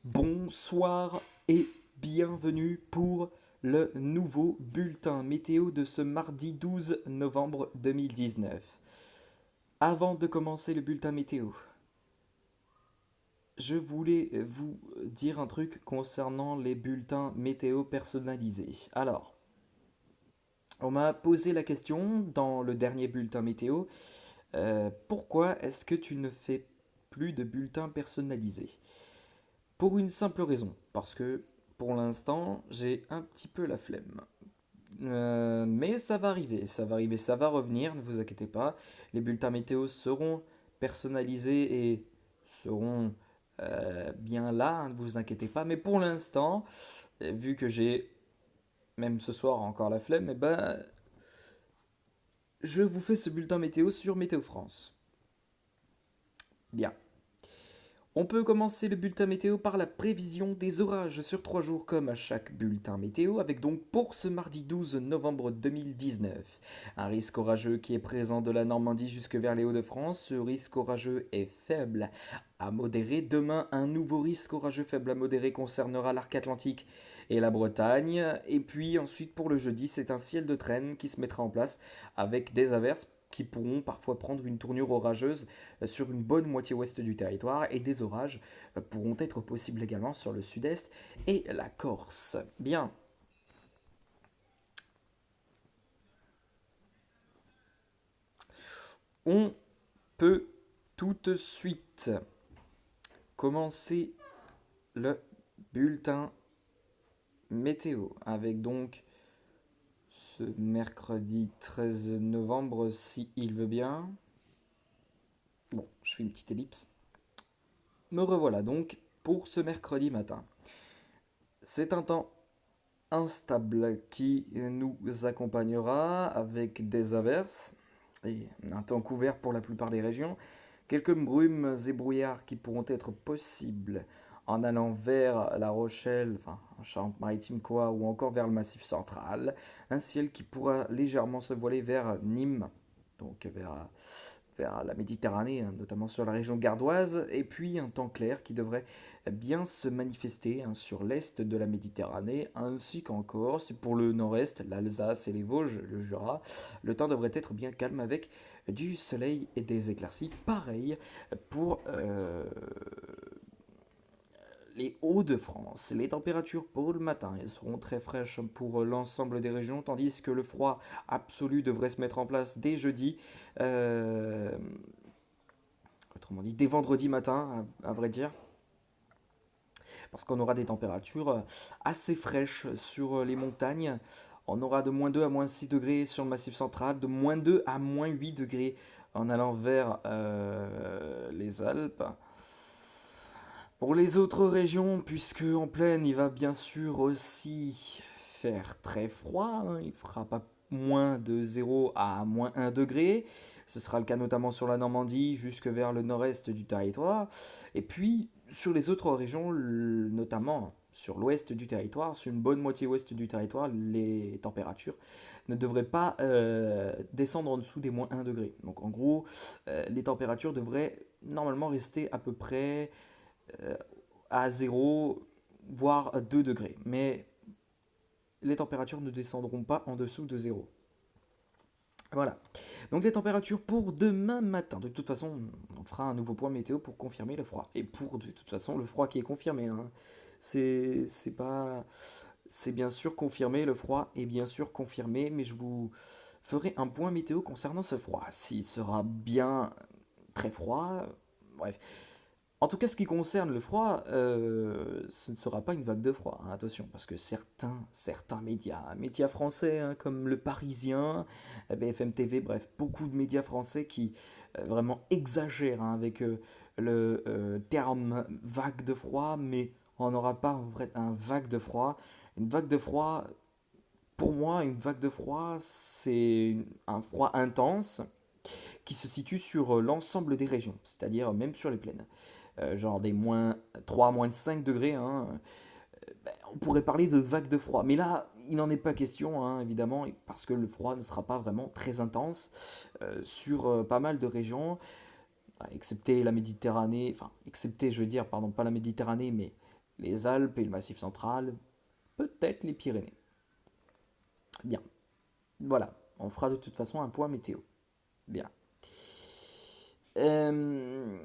Bonsoir et bienvenue pour le nouveau bulletin météo de ce mardi 12 novembre 2019. Avant de commencer le bulletin météo, je voulais vous dire un truc concernant les bulletins météo personnalisés. Alors, on m'a posé la question dans le dernier bulletin météo, pourquoi est-ce que tu ne fais plus de bulletins personnalisés? Pour une simple raison, parce que pour l'instant, j'ai un petit peu la flemme. Mais ça va arriver, ça va arriver, ça va revenir, ne vous inquiétez pas. Les bulletins météo seront personnalisés et seront bien là, hein, ne vous inquiétez pas. Mais pour l'instant, vu que j'ai même ce soir encore la flemme, eh ben, je vous fais ce bulletin météo sur Météo France. Bien. On peut commencer le bulletin météo par la prévision des orages sur 3 jours comme à chaque bulletin météo, avec donc pour ce mardi 12 novembre 2019 un risque orageux qui est présent de la Normandie jusque vers les Hauts-de-France. Ce risque orageux est faible à modéré. Demain, un nouveau risque orageux faible à modéré concernera l'arc atlantique et la Bretagne. Et puis ensuite pour le jeudi, c'est un ciel de traîne qui se mettra en place avec des averses qui pourront parfois prendre une tournure orageuse sur une bonne moitié ouest du territoire, et des orages pourront être possibles également sur le sud-est et la Corse. Bien, on peut tout de suite commencer le bulletin météo avec donc ce mercredi 13 novembre si il veut bien. Bon, je fais une petite ellipse. Me revoilà donc pour ce mercredi matin. C'est un temps instable qui nous accompagnera avec des averses et un temps couvert pour la plupart des régions. Quelques brumes et brouillards qui pourront être possibles en allant vers La Rochelle, enfin en Charente-Maritime quoi, ou encore vers le Massif central. Un ciel qui pourra légèrement se voiler vers Nîmes, donc vers la Méditerranée, hein, notamment sur la région gardoise, et puis un temps clair qui devrait bien se manifester hein, sur l'est de la Méditerranée, ainsi qu'en Corse. Pour le nord-est, l'Alsace et les Vosges, le Jura, le temps devrait être bien calme avec du soleil et des éclaircies. Pareil pour les Hauts-de-France. Les températures pour le matin elles seront très fraîches pour l'ensemble des régions, tandis que le froid absolu devrait se mettre en place dès jeudi. Euh, Autrement dit, dès vendredi matin, à vrai dire, parce qu'on aura des températures assez fraîches sur les montagnes. On aura de -2 à -6 degrés sur le massif central, de -2 à -8 degrés en allant vers les Alpes. Pour les autres régions, puisque en plaine, il va bien sûr aussi faire très froid, hein, il fera pas moins de 0 à -1 degré. Ce sera le cas notamment sur la Normandie, jusque vers le nord-est du territoire. Et puis, sur les autres régions, notamment sur l'ouest du territoire, sur une bonne moitié ouest du territoire, les températures ne devraient pas descendre en dessous des -1 degré. Donc en gros, les températures devraient normalement rester à peu près euh, à 0, voire 2 degrés. Mais les températures ne descendront pas en dessous de 0. Voilà. Donc les températures pour demain matin. De toute façon, on fera un nouveau point météo pour confirmer le froid. Et pour de toute façon le froid qui est confirmé, hein. C'est pas. C'est bien sûr confirmé, le froid est bien sûr confirmé, mais je vous ferai un point météo concernant ce froid. S'il sera bien très froid, bref, en tout cas, ce qui concerne le froid, ce ne sera pas une vague de froid, hein, attention, parce que certains médias français hein, comme Le Parisien, BFM TV, bref, beaucoup de médias français qui vraiment exagèrent hein, avec le terme vague de froid, mais on n'aura pas un vague de froid. Une vague de froid, pour moi, une vague de froid, c'est un froid intense qui se situe sur l'ensemble des régions, c'est-à-dire même sur les plaines genre des -3, -5 degrés, hein, ben, on pourrait parler de vague de froid. Mais là, il n'en est pas question, hein, évidemment, parce que le froid ne sera pas vraiment très intense sur pas mal de régions, excepté la Méditerranée, enfin, excepté, je veux dire, pardon, pas la Méditerranée, mais les Alpes et le Massif central, peut-être les Pyrénées. Bien, voilà, on fera de toute façon un point météo. Bien. Euh,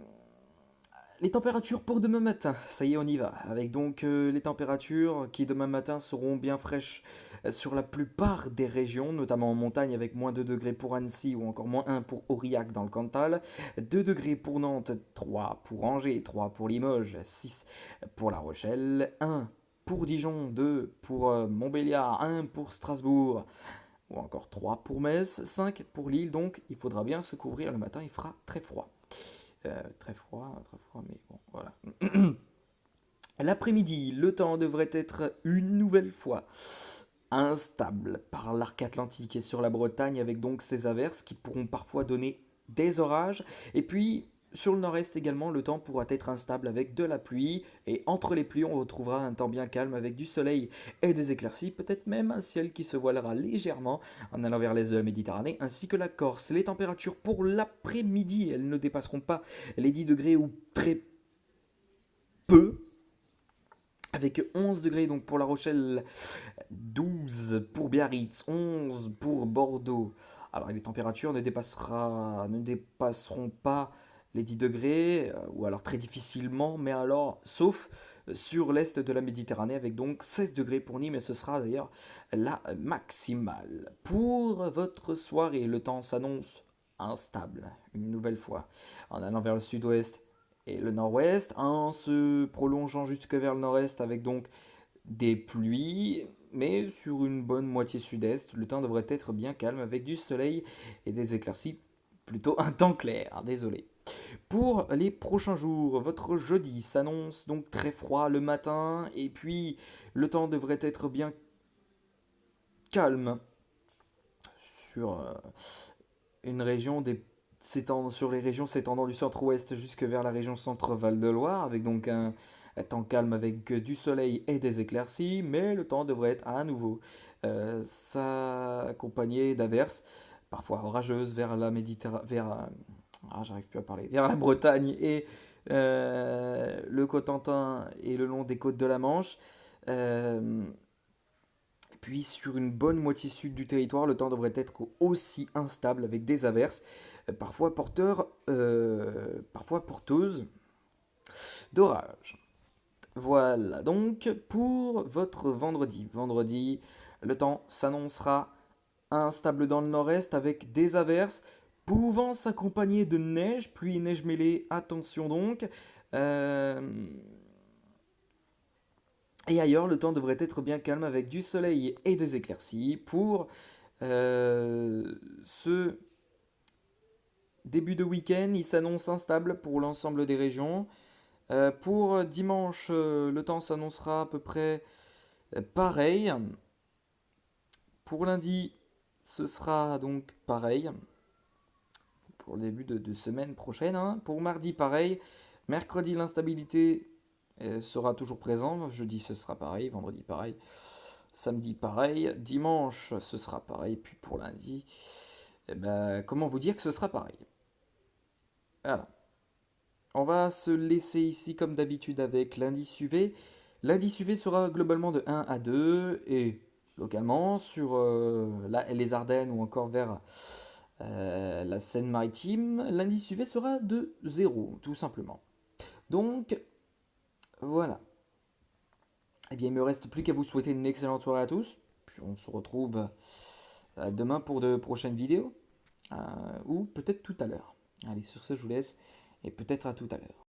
Les températures pour demain matin, ça y est, on y va. Avec donc les températures qui demain matin seront bien fraîches sur la plupart des régions, notamment en montagne avec moins 2 degrés pour Annecy ou encore moins 1 pour Aurillac dans le Cantal, 2 degrés pour Nantes, 3 pour Angers, 3 pour Limoges, 6 pour La Rochelle, 1 pour Dijon, 2 pour Montbéliard, 1 pour Strasbourg, ou encore 3 pour Metz, 5 pour Lille, donc il faudra bien se couvrir le matin, il fera très froid. Très froid, mais bon, voilà. L'après-midi, le temps devrait être une nouvelle fois instable par l'arc atlantique et sur la Bretagne, avec donc ces averses qui pourront parfois donner des orages. Et puis, sur le nord-est également, le temps pourra être instable avec de la pluie. Et entre les pluies, on retrouvera un temps bien calme avec du soleil et des éclaircies, peut-être même un ciel qui se voilera légèrement en allant vers l'est de la Méditerranée, ainsi que la Corse. Les températures pour l'après-midi, elles ne dépasseront pas les 10 degrés ou très peu, avec 11 degrés donc pour La Rochelle, 12 pour Biarritz, 11 pour Bordeaux. Alors les températures ne dépasseront pas les 10 degrés, ou alors très difficilement, mais alors sauf sur l'est de la Méditerranée avec donc 16 degrés pour Nîmes et ce sera d'ailleurs la maximale. Pour votre soirée, le temps s'annonce instable une nouvelle fois en allant vers le sud-ouest et le nord-ouest, en se prolongeant jusque vers le nord-est avec donc des pluies, mais sur une bonne moitié sud-est, le temps devrait être bien calme avec du soleil et des éclaircies, plutôt un temps clair, désolé. Pour les prochains jours, votre jeudi s'annonce donc très froid le matin, et puis le temps devrait être bien calme sur une région sur les régions s'étendant du centre-ouest jusque vers la région centre-Val de Loire, avec donc un temps calme avec du soleil et des éclaircies, mais le temps devrait être à nouveau s'accompagner d'averses, parfois orageuses vers la Méditerranée, j'arrive plus à parler, vers la Bretagne et le Cotentin et le long des côtes de la Manche. Euh, Puis sur une bonne moitié sud du territoire, le temps devrait être aussi instable avec des averses, parfois porteuses d'orage. Voilà donc pour votre vendredi. Vendredi, le temps s'annoncera instable dans le nord-est avec des averses pouvant s'accompagner de neige, pluie et neige mêlée. Attention donc. Euh, Et ailleurs, le temps devrait être bien calme avec du soleil et des éclaircies pour ce début de week-end. Il s'annonce instable pour l'ensemble des régions. Pour dimanche, le temps s'annoncera à peu près pareil. Pour lundi, ce sera donc pareil. Pour le début de semaine prochaine, hein. Pour mardi, pareil. Mercredi, l'instabilité sera toujours présente. Jeudi, ce sera pareil. Vendredi, pareil. Samedi, pareil. Dimanche, ce sera pareil. Puis pour lundi, eh ben, comment vous dire que ce sera pareil? Voilà. On va se laisser ici comme d'habitude avec l'indice UV. L'indice UV sera globalement de 1 à 2 et localement sur les Ardennes ou encore vers la Seine-Maritime, l'indice UV sera de 0 tout simplement. Donc voilà. Eh bien, il me reste plus qu'à vous souhaiter une excellente soirée à tous. Puis on se retrouve demain pour de prochaines vidéos. Ou peut-être tout à l'heure. Allez, sur ce, je vous laisse. Et peut-être à tout à l'heure.